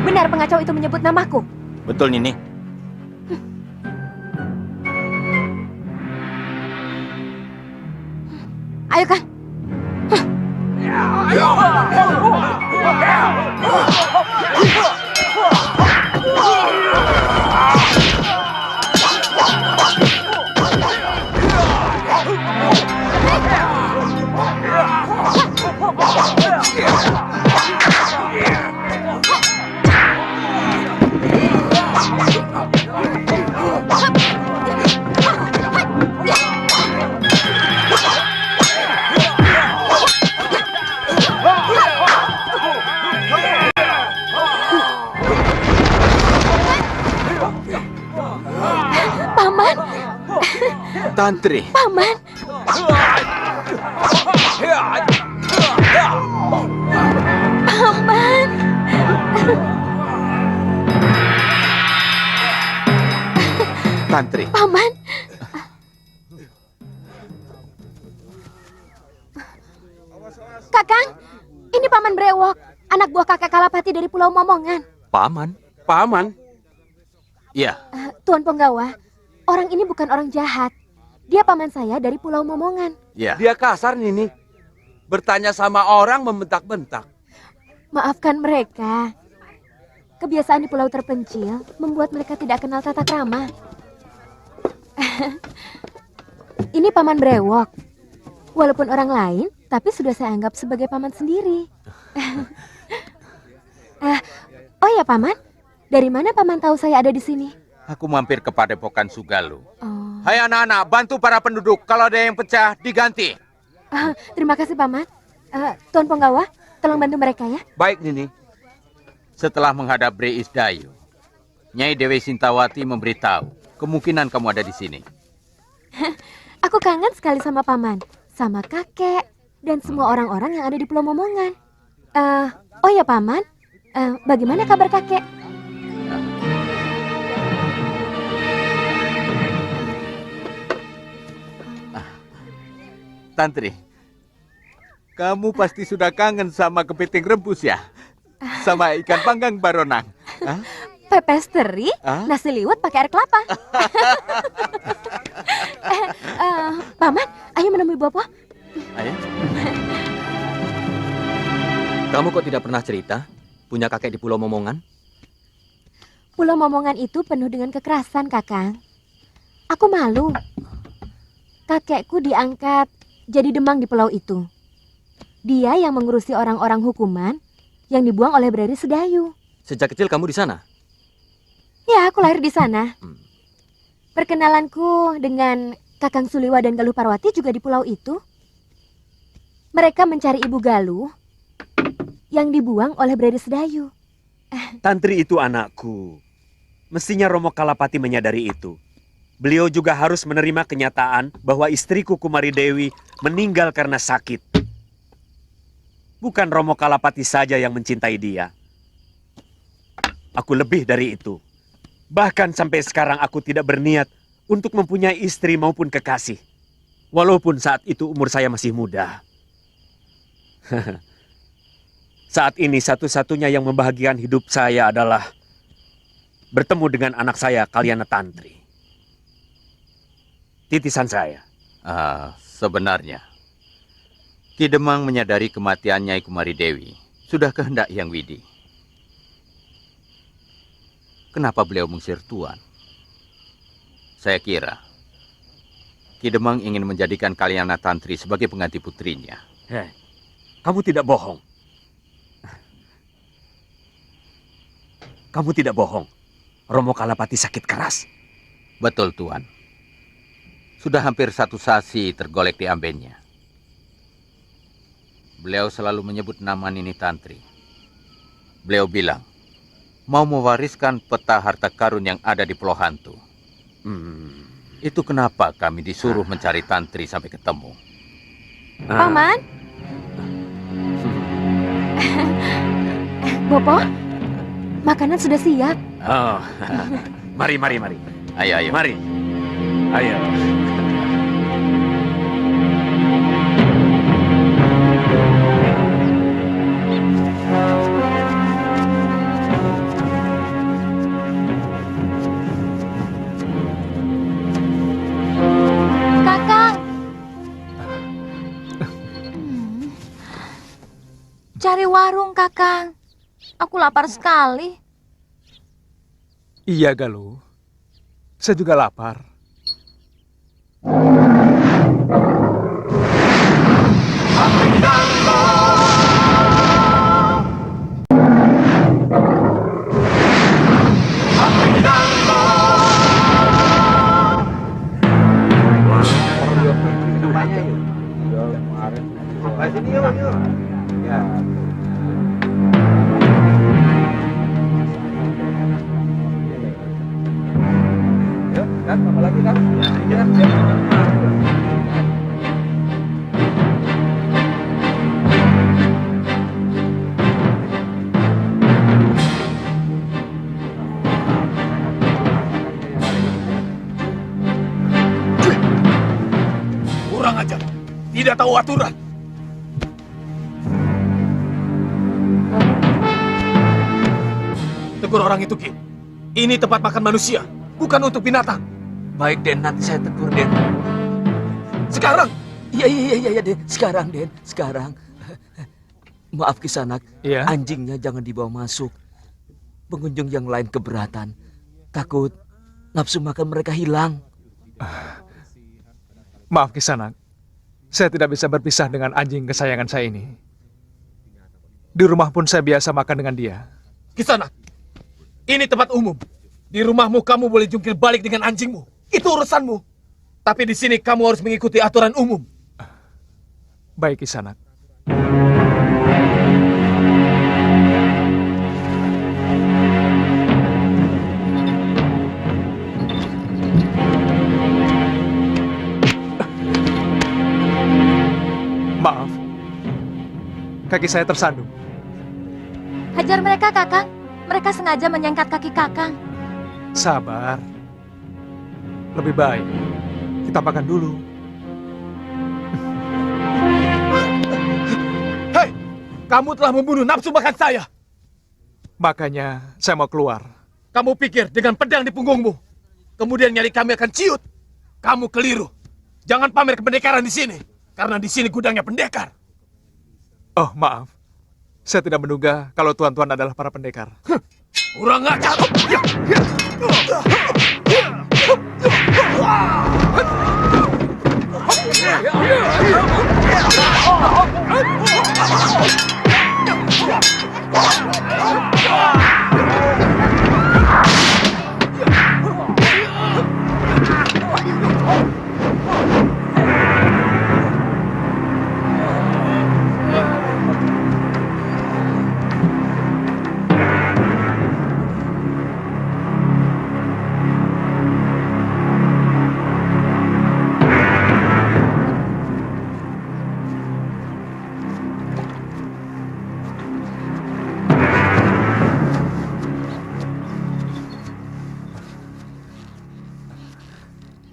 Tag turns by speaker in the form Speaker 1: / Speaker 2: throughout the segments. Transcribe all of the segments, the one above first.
Speaker 1: Benar pengacau itu menyebut namaku?
Speaker 2: Betul, Nini.
Speaker 1: Ayo, Kang. Paman.
Speaker 2: Tantri.
Speaker 1: Paman. Paman.
Speaker 2: Tantri.
Speaker 1: Paman. Kakang, ini Paman Brewok, anak buah kakak Kalapati dari Pulau Momongan.
Speaker 2: Paman?
Speaker 3: Paman?
Speaker 2: Iya.
Speaker 1: Tuan Penggawa, orang ini bukan orang jahat. Dia paman saya dari Pulau Momongan.
Speaker 2: Iya.
Speaker 3: Dia kasar, Nini. Bertanya sama orang membentak-bentak.
Speaker 1: Maafkan mereka. Kebiasaan di pulau terpencil membuat mereka tidak kenal tata krama. Ini Paman Brewok. Walaupun orang lain, tapi sudah saya anggap sebagai paman sendiri. Oh ya, Paman. Dari mana Paman tahu saya ada di sini?
Speaker 2: Aku mampir ke Padepokan Sugalu.
Speaker 1: Oh.
Speaker 2: Hai anak-anak, bantu para penduduk. Kalau ada yang pecah, diganti.
Speaker 1: Terima kasih, Paman. Tuan Penggawa, tolong bantu mereka ya.
Speaker 3: Baik, Nini.
Speaker 2: Setelah menghadap Bre Isdayu, Nyai Dewi Sintawati memberitahu kemungkinan kamu ada di sini.
Speaker 1: Aku kangen sekali sama Paman, sama kakek, dan semua orang-orang yang ada di Pulau Momongan. Oh ya, Paman, bagaimana kabar kakek?
Speaker 2: Tantri, kamu pasti sudah kangen sama kepiting rebus ya? Sama ikan panggang baronang. Hah?
Speaker 1: Pepes teri, nasi liwet pakai air kelapa. Paman, ayo menemui Bopo.
Speaker 2: Ayo.
Speaker 4: Kamu kok tidak pernah cerita punya kakek di Pulau Momongan?
Speaker 1: Pulau Momongan itu penuh dengan kekerasan, Kakang. Aku malu. Kakekku diangkat jadi demang di pulau itu. Dia yang mengurusi orang-orang hukuman yang dibuang oleh Breri Sedayu.
Speaker 4: Sejak kecil kamu di sana?
Speaker 1: Ya, aku lahir di sana. Perkenalanku dengan Kakang Suliwa dan Galuh Parwati juga di pulau itu. Mereka mencari Ibu Galuh yang dibuang oleh Breri Sedayu.
Speaker 5: Tantri itu anakku. Mestinya Romo Kalapati menyadari itu. Beliau juga harus menerima kenyataan bahwa istriku Kumari Dewi meninggal karena sakit. Bukan Romo Kalapati saja yang mencintai dia. Aku lebih dari itu. Bahkan sampai sekarang aku tidak berniat untuk mempunyai istri maupun kekasih. Walaupun saat itu umur saya masih muda. Saat ini satu-satunya yang membahagiakan hidup saya adalah bertemu dengan anak saya, Kalyana Tantri. Titisan saya.
Speaker 2: Sebenarnya, Ki Demang menyadari kematian Nyai Kumari Dewi sudah kehendak Hyang Widi. Kenapa beliau mengusir Tuan? Saya kira Ki Demang ingin menjadikan Kalyana Tantri sebagai pengganti putrinya.
Speaker 5: Hei, kamu tidak bohong. Kamu tidak bohong. Romo Kalapati sakit keras.
Speaker 2: Betul, Tuan. Sudah hampir 1 sasi tergolek di ambennya. Beliau selalu menyebut nama Nini Tantri. Beliau bilang, mau mewariskan peta harta karun yang ada di Pulau Hantu. Itu kenapa kami disuruh mencari Tantri sampai ketemu.
Speaker 1: Paman? Bopo, makanan sudah siap.
Speaker 5: Oh, mari.
Speaker 2: Ayo.
Speaker 5: Mari. Ayo.
Speaker 1: Kakang. Cari warung, Kakang. Aku lapar sekali.
Speaker 6: Iya, Galuh. Saya juga lapar.
Speaker 3: Kurang ajar. Tidak tahu aturan. Tegur orang itu, Ki. Ini tempat makan manusia, bukan untuk binatang.
Speaker 7: Baik, Den. Nanti saya tegur, Den.
Speaker 3: Sekarang,
Speaker 7: Iya, Den. Sekarang, Den. Sekarang. Maaf, Kisanak.
Speaker 6: Iya.
Speaker 7: Anjingnya jangan dibawa masuk. Pengunjung yang lain keberatan. Takut nafsu makan mereka hilang.
Speaker 6: Maaf, Kisanak. Saya tidak bisa berpisah dengan anjing kesayangan saya ini. Di rumah pun saya biasa makan dengan dia.
Speaker 3: Kisanak. Ini tempat umum. Di rumahmu kamu boleh jungkir balik dengan anjingmu. Itu urusanmu. Tapi di sini kamu harus mengikuti aturan umum.
Speaker 6: Baik, Kisanak. Maaf. Kaki saya tersandung.
Speaker 1: Hajar mereka, Kakang. Mereka sengaja menyengkat kaki Kakang.
Speaker 6: Sabar. Lebih baik kita makan dulu.
Speaker 3: Hei, kamu telah membunuh nafsu makan saya.
Speaker 6: Makanya saya mau keluar.
Speaker 3: Kamu pikir dengan pedang di punggungmu, kemudian nyali kami akan ciut? Kamu keliru. Jangan pamer kependekaran di sini, karena di sini gudangnya pendekar.
Speaker 6: Oh, maaf. Saya tidak menduga kalau tuan-tuan adalah para pendekar.
Speaker 3: Kurang ajar.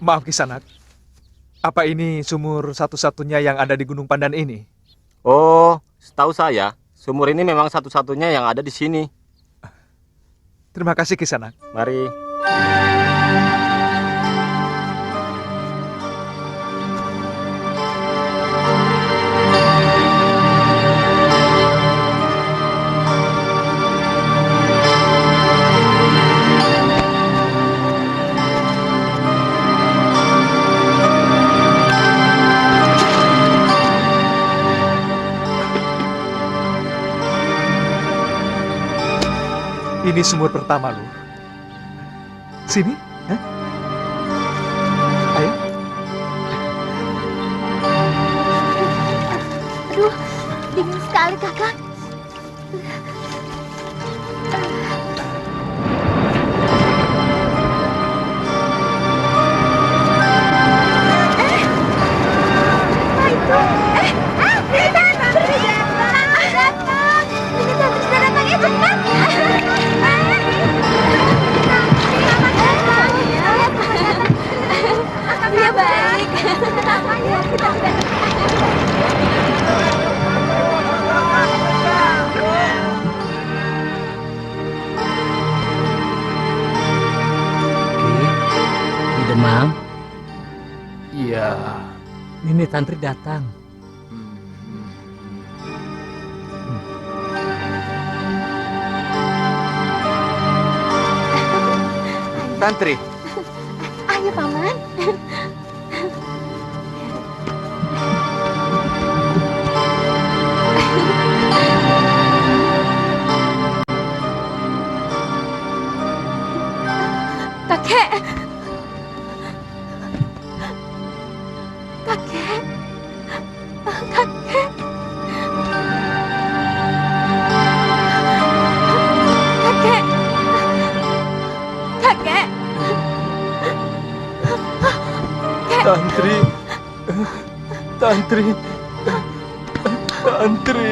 Speaker 6: Maaf Kisanak, apa ini sumur satu-satunya yang ada di Gunung Pandan ini?
Speaker 8: Oh, setahu saya, sumur ini memang satu-satunya yang ada di sini.
Speaker 6: Terima kasih Kisanak.
Speaker 8: Mari.
Speaker 6: Ini sumur pertama lu. Sini, ya? Ayo.
Speaker 1: Aduh, dingin sekali kakak. Dia baik.
Speaker 7: Di Demang,
Speaker 3: Iya.
Speaker 7: Nini Tantri datang.
Speaker 2: Tantri,
Speaker 1: Ayo paman. Kakek. Kakek. Kakek. Kakek. Kakek.
Speaker 3: Tantri. Tantri. Tantri.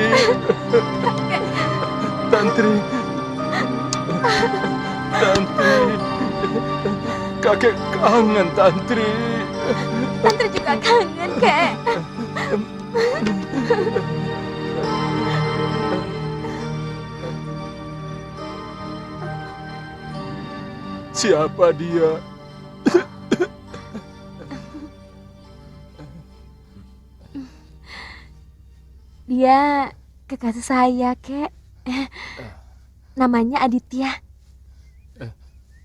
Speaker 3: Tantri. Tantri. Kakek kangen Tantri.
Speaker 1: Tantri juga kangen, Kek.
Speaker 3: Siapa dia?
Speaker 1: Dia kekasih saya, Kek. Namanya Aditya.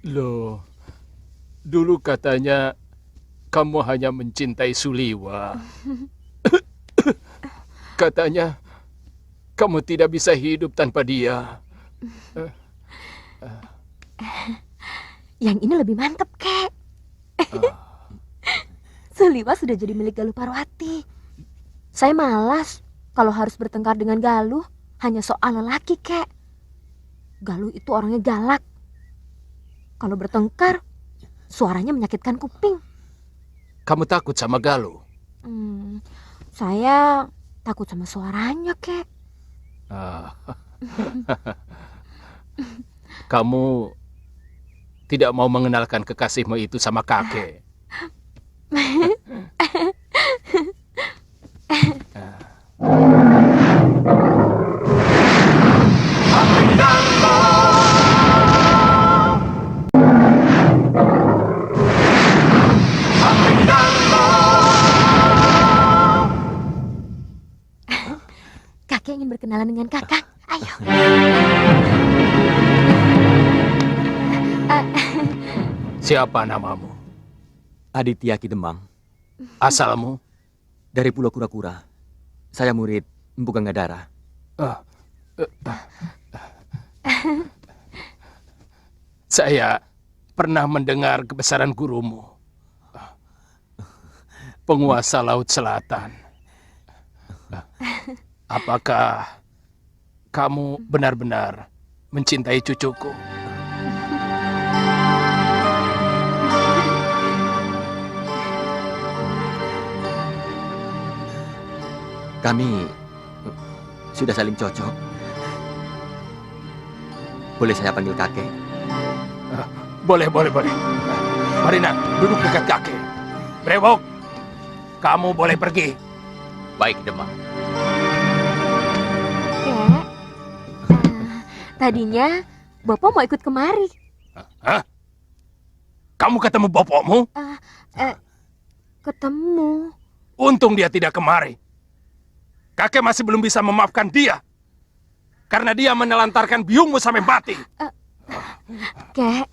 Speaker 3: Loh, dulu katanya kamu hanya mencintai Suliwa. Katanya kamu tidak bisa hidup tanpa dia.
Speaker 1: Yang ini lebih mantep, Kek. Suliwa sudah jadi milik Galuh Parwati. Saya malas kalau harus bertengkar dengan Galuh hanya soal lelaki, Kek. Galuh itu orangnya galak. Kalau bertengkar, suaranya menyakitkan kuping.
Speaker 3: Kamu takut sama Galuh?
Speaker 1: Saya takut sama suaranya, Kek.
Speaker 3: Kamu tidak mau mengenalkan kekasihmu itu sama kakek.
Speaker 1: Kakek ingin berkenalan dengan kakak. Ayo.
Speaker 3: Siapa namamu?
Speaker 4: Aditya Ki Demang,
Speaker 3: Asalmu?
Speaker 4: dari Pulau Kura-Kura. Saya murid Empu Gangadara.
Speaker 3: Saya pernah mendengar kebesaran gurumu. Penguasa Laut Selatan. Apakah kamu benar-benar mencintai cucuku?
Speaker 4: Kami sudah saling cocok. Boleh saya panggil kakek?
Speaker 3: Boleh. Mari nak, duduk dekat kakek. Brewok, kamu boleh pergi.
Speaker 2: Baik, Demang.
Speaker 1: Kek, tadinya Bopo mau ikut kemari.
Speaker 3: Hah? Kamu ketemu bapakmu?
Speaker 1: Ketemu.
Speaker 3: Untung dia tidak kemari. Kakek masih belum bisa memaafkan dia. Karena dia menelantarkan biungmu sampai mati.
Speaker 1: Kek,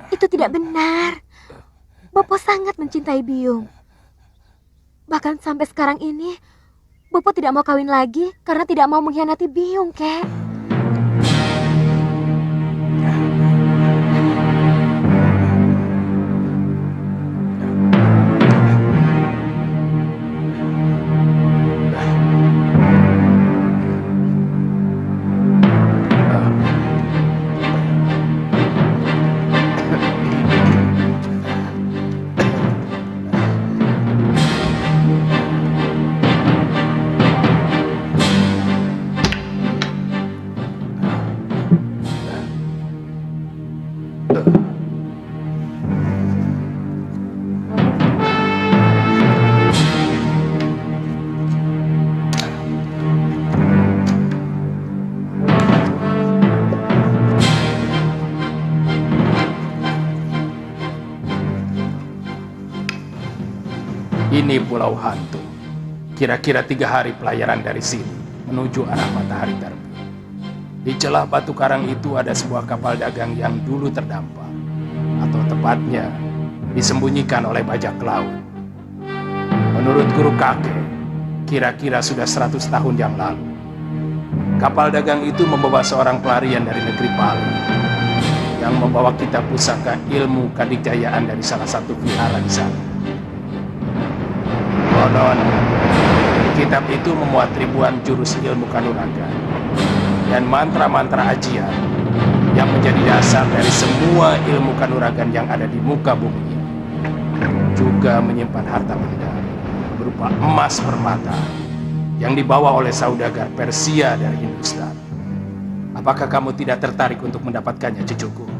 Speaker 1: itu tidak benar. Bopo sangat mencintai Biung. Bahkan sampai sekarang ini, Bopo tidak mau kawin lagi karena tidak mau mengkhianati Biung, Kek.
Speaker 3: Ini Pulau Hantu. Kira-kira 3 hari pelayaran dari sini menuju arah matahari terbit. Di celah batu karang itu ada sebuah kapal dagang yang dulu terdampar, atau tepatnya disembunyikan oleh bajak laut. Menurut guru kakek, kira-kira sudah 100 tahun yang lalu, kapal dagang itu membawa seorang pelarian dari negeri Pali yang membawa kitab pusaka ilmu kadikjayaan dari salah satu vihara di sana. Konon, kitab itu memuat ribuan jurus ilmu kanuragan dan mantra-mantra ajian yang menjadi dasar dari semua ilmu kanuragan yang ada di muka bumi ini. Juga menyimpan harta benda berupa emas permata yang dibawa oleh saudagar Persia dari Hindustan. Apakah kamu tidak tertarik untuk mendapatkannya, cucuku?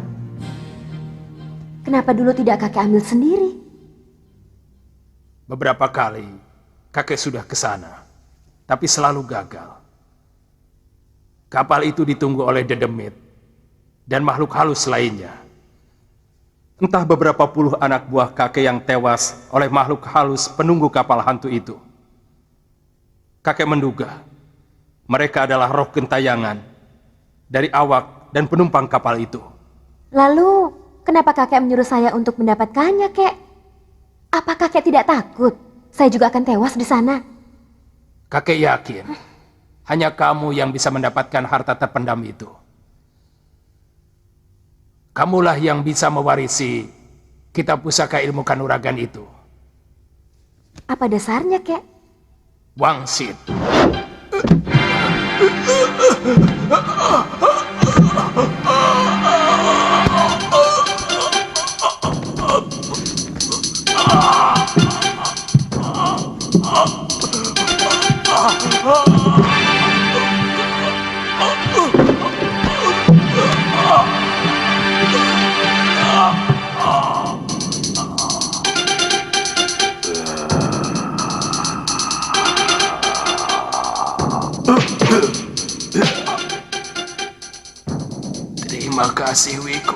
Speaker 1: Kenapa dulu tidak kakek ambil sendiri?
Speaker 3: Beberapa kali kakek sudah ke sana, tapi selalu gagal. Kapal itu ditunggu oleh Dedemit dan makhluk halus lainnya. Entah beberapa puluh anak buah kakek yang tewas oleh makhluk halus penunggu kapal hantu itu. Kakek menduga mereka adalah roh gentayangan dari awak dan penumpang kapal itu.
Speaker 1: Lalu, kenapa kakek menyuruh saya untuk mendapatkannya, Kek? Apa kakek tidak takut? Saya juga akan tewas di sana.
Speaker 3: Kakek yakin hanya kamu yang bisa mendapatkan harta terpendam itu. Kamulah yang bisa mewarisi kitab pusaka ilmu kanuragan itu.
Speaker 1: Apa dasarnya, Kek?
Speaker 3: Wangsit. Terima kasih, Wiku.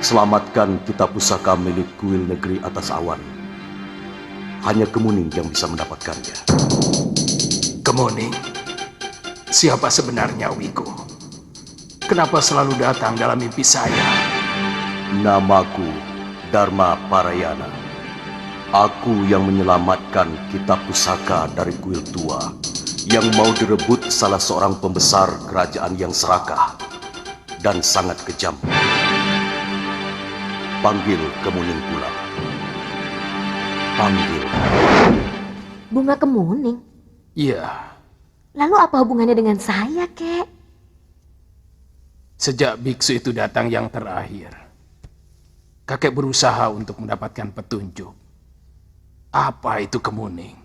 Speaker 9: Selamatkan kitab pusaka milik kuil negeri atas awan. Hanya Kemuning yang bisa mendapatkannya.
Speaker 3: Kemuning? Siapa sebenarnya, Wiku? Kenapa selalu datang dalam mimpi saya?
Speaker 9: Namaku Dharma Parayana. Aku yang menyelamatkan kitab pusaka dari kuil tua yang mau direbut salah seorang pembesar kerajaan yang serakah dan sangat kejam. Panggil Kemuning pula. Panggil.
Speaker 1: Bunga kemuning?
Speaker 3: Iya,
Speaker 1: Lalu apa hubungannya dengan saya, Kek?
Speaker 3: sejak biksu itu datang yang terakhir, kakek berusaha untuk mendapatkan petunjuk. Apa itu kemuning?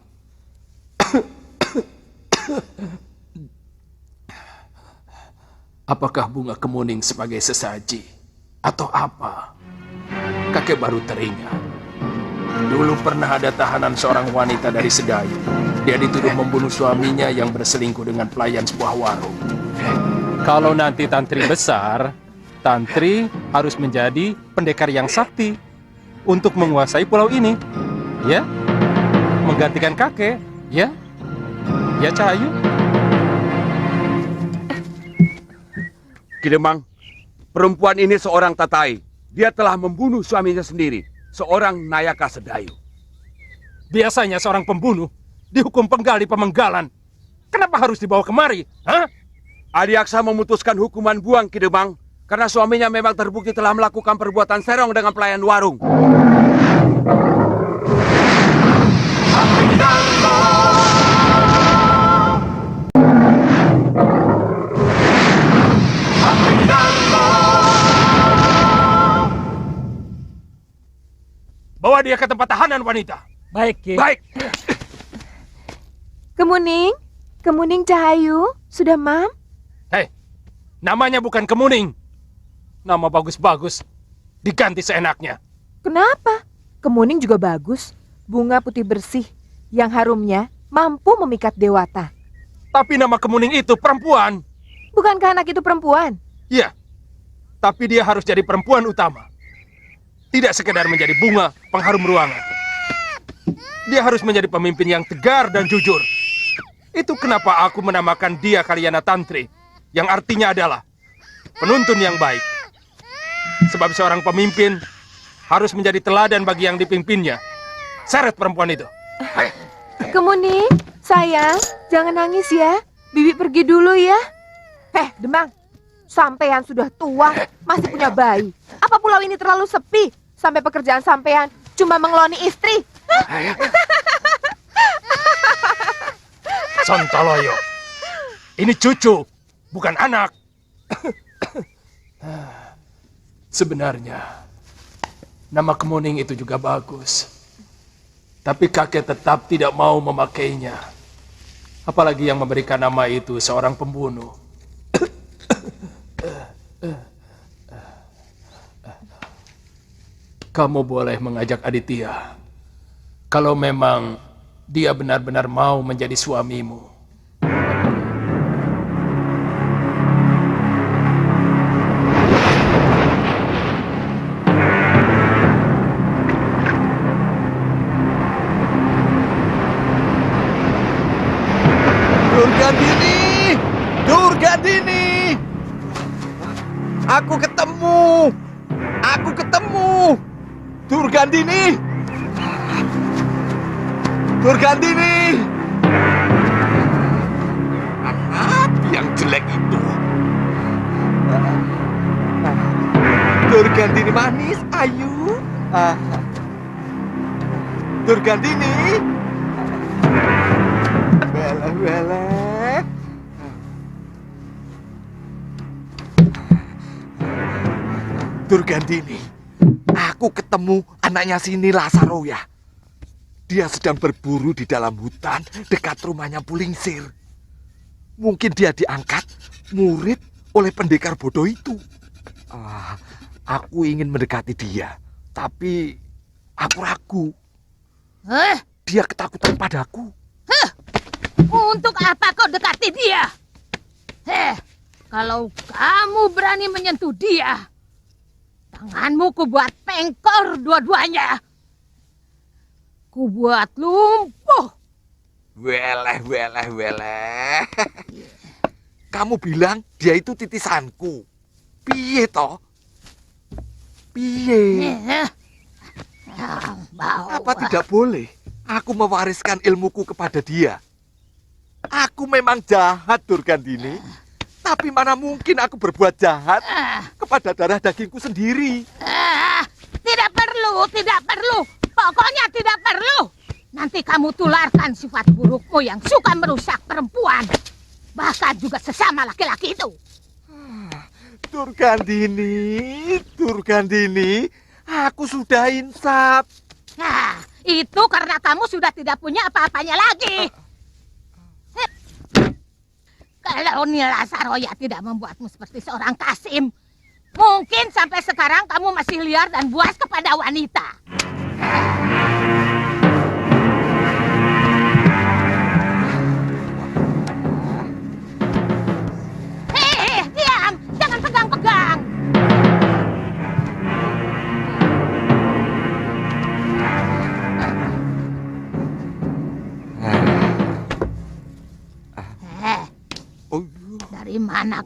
Speaker 3: Apakah bunga kemuning sebagai sesaji? Atau apa? Kakek baru teringat Dulu pernah ada tahanan seorang wanita dari Sedayu. Dia dituduh membunuh suaminya yang berselingkuh dengan pelayan sebuah warung. Kalau nanti Tantri besar, Tantri harus menjadi pendekar yang sakti untuk menguasai pulau ini. Ya, menggantikan kakek. Ya, ya Cahayu.
Speaker 10: Kidemang, perempuan ini seorang tatai. Dia telah membunuh suaminya sendiri, seorang Nayaka Sedayu.
Speaker 3: Biasanya seorang pembunuh dihukum penggal di pemenggalan. Kenapa harus dibawa kemari? Hah?
Speaker 10: Adiaksa memutuskan hukuman buang Kidemang karena suaminya memang terbukti telah melakukan perbuatan serong dengan pelayan warung.
Speaker 3: Bawa dia ke tempat tahanan wanita.
Speaker 7: Baik, Ki.
Speaker 10: Baik,
Speaker 1: Kemuning, Kemuning Cahayu, sudah mam?
Speaker 3: Hei, namanya bukan Kemuning. Nama bagus-bagus, diganti seenaknya.
Speaker 11: Kenapa? Kemuning juga bagus. Bunga putih bersih yang harumnya mampu memikat dewata.
Speaker 3: Tapi nama Kemuning itu perempuan.
Speaker 11: Bukankah anak itu perempuan?
Speaker 3: Iya, tapi dia harus jadi perempuan utama. Tidak sekedar menjadi bunga pengharum ruangan. Dia harus menjadi pemimpin yang tegar dan jujur. Itu kenapa aku menamakan dia Kalyana Tantri, yang artinya adalah penuntun yang baik. Sebab seorang pemimpin harus menjadi teladan bagi yang dipimpinnya. Seret perempuan itu.
Speaker 11: Kemuning, sayang, jangan nangis ya. Bibi pergi dulu ya. Demang, sampean sudah tua, masih punya bayi. Apa pulau ini terlalu sepi sampai pekerjaan sampean cuma mengeloni istri?
Speaker 3: Sontoloyo, ini cucu, bukan anak. Sebenarnya, nama Kemuning itu juga bagus. Tapi kakek tetap tidak mau memakainya. Apalagi yang memberikan nama itu seorang pembunuh. Kamu boleh mengajak Aditya. Kalau memang dia benar-benar mau menjadi suamimu.
Speaker 10: Durgandini! Durgandini! Aku ketemu! Aku ketemu! Durgandini! Durgandini! Apa yang jelek itu? Durgandini manis, ayu. Durgandini! Weleh. Durgandini, aku ketemu anaknya Sini Lasaroya. Dia sedang berburu di dalam hutan dekat rumahnya Pulingsir. Mungkin dia diangkat murid oleh pendekar bodoh itu. Aku ingin mendekati dia, tapi aku ragu. Dia ketakutan padaku.
Speaker 12: Untuk apa kau dekati dia? Kalau kamu berani menyentuh dia, tanganmu kubuat pengkor dua-duanya. Kubuat lumpuh.
Speaker 10: Weleh. Kamu bilang dia itu titisanku. Piye toh? Piye? Apa tidak boleh aku mewariskan ilmuku kepada dia? Aku memang jahat, Durgandini. Tapi mana mungkin aku berbuat jahat kepada darah dagingku sendiri.
Speaker 12: Tidak perlu. Pokoknya tidak perlu. Nanti kamu tularkan sifat burukmu yang suka merusak perempuan. Bahkan juga sesama laki-laki itu.
Speaker 10: Durgandini, aku sudah insaf.
Speaker 12: Itu karena kamu sudah tidak punya apa-apanya lagi. Kalau Nila Saroya tidak membuatmu seperti seorang Kasim, mungkin sampai sekarang kamu masih liar dan buas kepada wanita.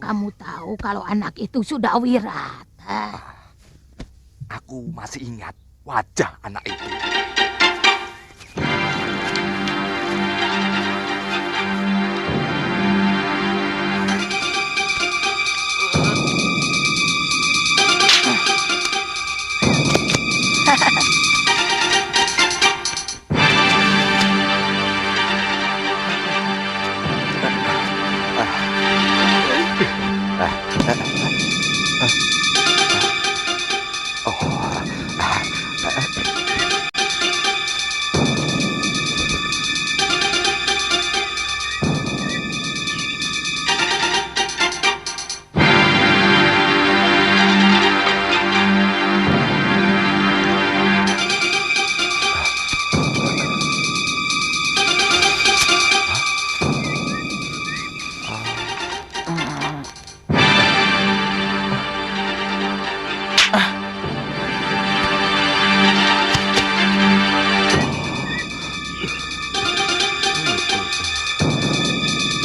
Speaker 12: kamu tahu kalau anak itu sudah wirat?
Speaker 10: Aku masih ingat wajah anak itu.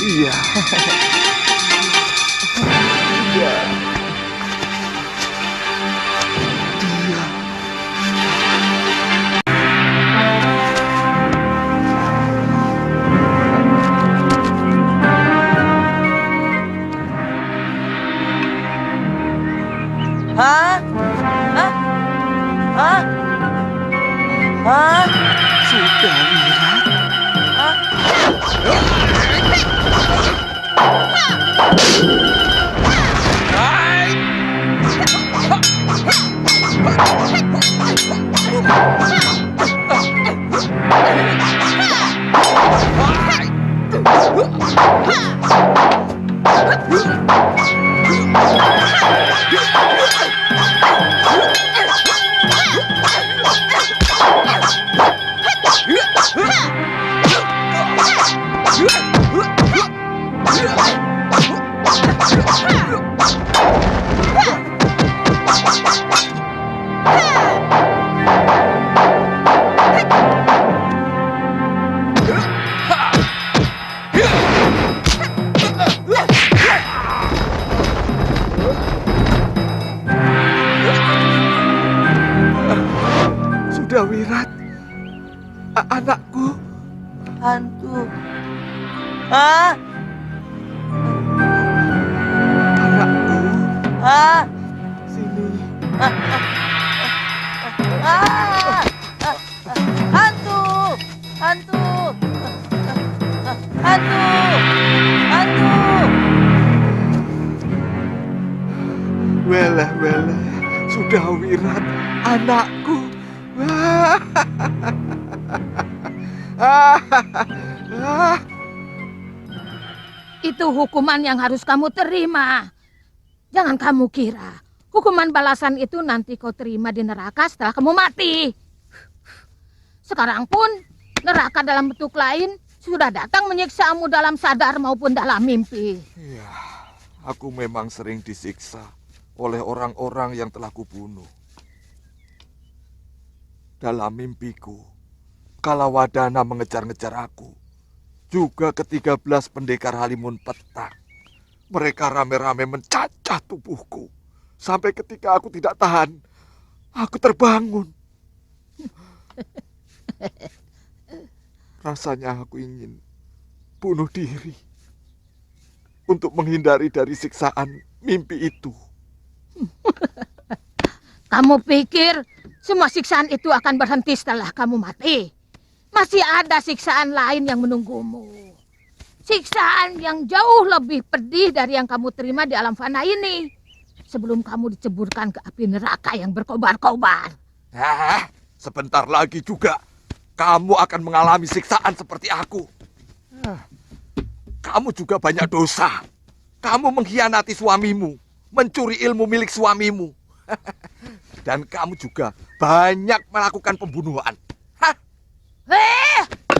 Speaker 10: Iya. Iya. Dia.
Speaker 7: Hah? Hah? Hah? Hah?
Speaker 10: Sudah wirat.
Speaker 7: Hah?
Speaker 10: Sudah wirat. Anakku.
Speaker 7: Hantu. Hah?
Speaker 10: Anakku.
Speaker 7: Hah?
Speaker 10: Sini.
Speaker 7: Hantu! Hantu! Hantu! Hantu!
Speaker 10: Weleh, weleh. Sudah wirat. Anakku.
Speaker 12: Itu hukuman yang harus kamu terima. Jangan kamu kira hukuman balasan itu nanti kau terima di neraka setelah kamu mati. Sekarang pun neraka dalam bentuk lain sudah datang menyiksamu dalam sadar maupun dalam mimpi.
Speaker 10: Ya, aku memang sering disiksa oleh orang-orang yang telah kubunuh. Dalam mimpiku, Kalawadana mengejar-ngejar aku. Juga ke-13 pendekar Halimun Petak. Mereka rame-rame mencacah tubuhku. Sampai ketika aku tidak tahan, aku terbangun. Rasanya aku ingin bunuh diri. Untuk menghindari dari siksaan mimpi itu.
Speaker 12: Kamu pikir semua siksaan itu akan berhenti setelah kamu mati? Masih ada siksaan lain yang menunggumu. Siksaan yang jauh lebih pedih dari yang kamu terima di alam fana ini. Sebelum kamu diceburkan ke api neraka yang berkobar-kobar.
Speaker 10: Sebentar lagi juga kamu akan mengalami siksaan seperti aku. Kamu juga banyak dosa. Kamu mengkhianati suamimu, mencuri ilmu milik suamimu. Dan kamu juga banyak melakukan pembunuhan.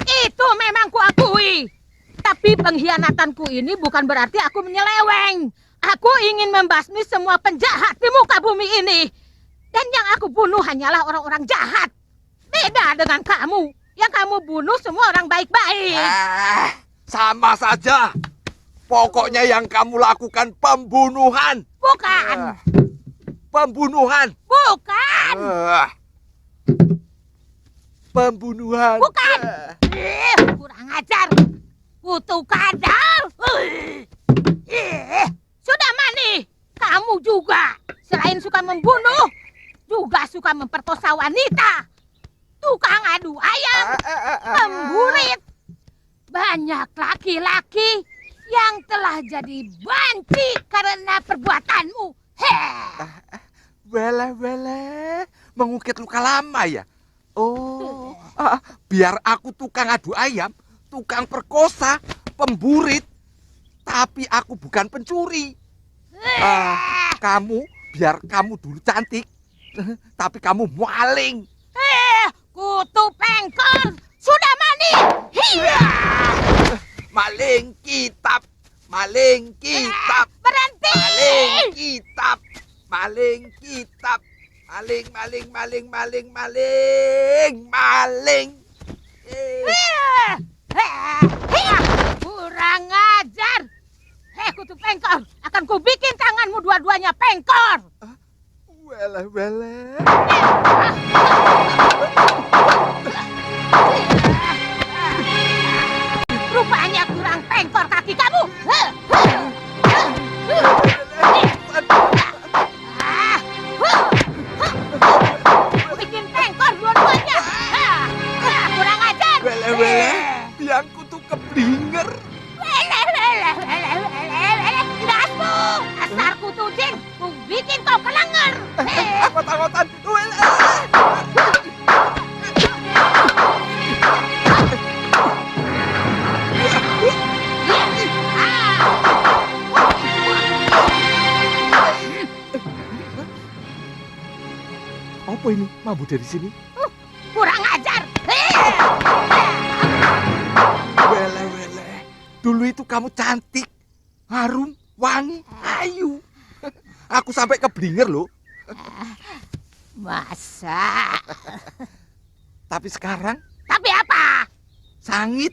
Speaker 12: Itu memang kuakui. Tapi pengkhianatanku ini bukan berarti aku menyeleweng. Aku ingin membasmi semua penjahat di muka bumi ini. Dan yang aku bunuh hanyalah orang-orang jahat. Beda dengan kamu. Yang kamu bunuh semua orang baik-baik.
Speaker 10: Sama saja. Pokoknya yang kamu lakukan pembunuhan.
Speaker 12: Bukan.
Speaker 10: Pembunuhan.
Speaker 12: Bukan.
Speaker 10: Pembunuhan.
Speaker 12: Bukan. Kurang ajar. Kutu kadal. Sudah Mani, kamu juga selain suka membunuh, juga suka memperkosa wanita. Tukang adu ayam, pemburit. Banyak laki-laki yang telah jadi banci karena perbuatanmu.
Speaker 10: Wele, mengukit luka lama ya? Oh, biar aku tukang adu ayam, tukang perkosa, pemburit, tapi aku bukan pencuri. Kamu, biar kamu dulu cantik, tapi kamu maling.
Speaker 12: Kutu pengkor, sudah Mani. Hiya!
Speaker 10: Maling kitab, maling kitab.
Speaker 12: Berhenti!
Speaker 10: Maling kitab, maling kitab. Maling.
Speaker 12: Kurang ajar. Kutu pengkor, akan kubikin tanganmu dua-duanya pengkor.
Speaker 10: Wele.
Speaker 12: Rupanya kurang pengkor kaki kamu. Bikin pengkor dua-duanya. Kurang ajar.
Speaker 10: Wele, biangku tuh keblinger.
Speaker 12: Dasmu, asar kutu jin, ku bikin kau kelenger.
Speaker 10: Anggot-anggotan. Apa ini? Mampu dari sini?
Speaker 12: Kurang ajar.
Speaker 10: Wele. Dulu itu kamu cantik, harum, wangi, ayu. Aku sampai keblinger loh.
Speaker 12: Masa?
Speaker 10: Tapi sekarang
Speaker 12: Tapi apa?
Speaker 10: sangit,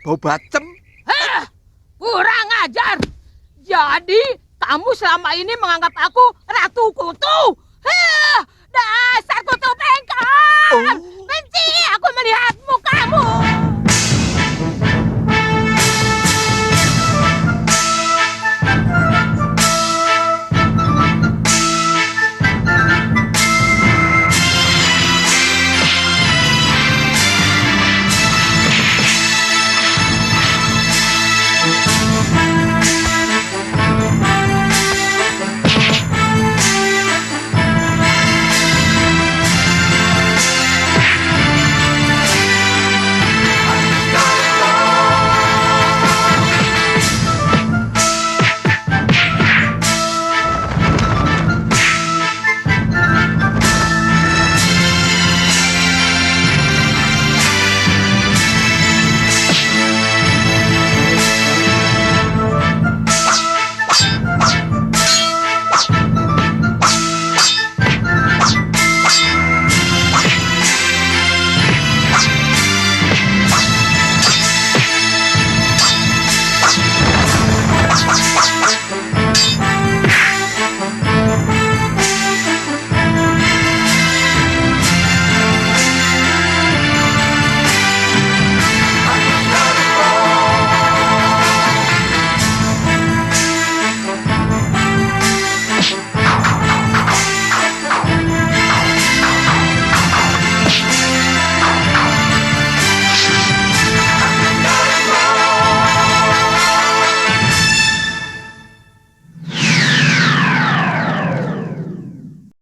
Speaker 10: bau bacem.
Speaker 12: Kurang ajar. Jadi kamu selama ini menganggap aku ratu kutu. Dasar kutu pengkor. Benci aku melihat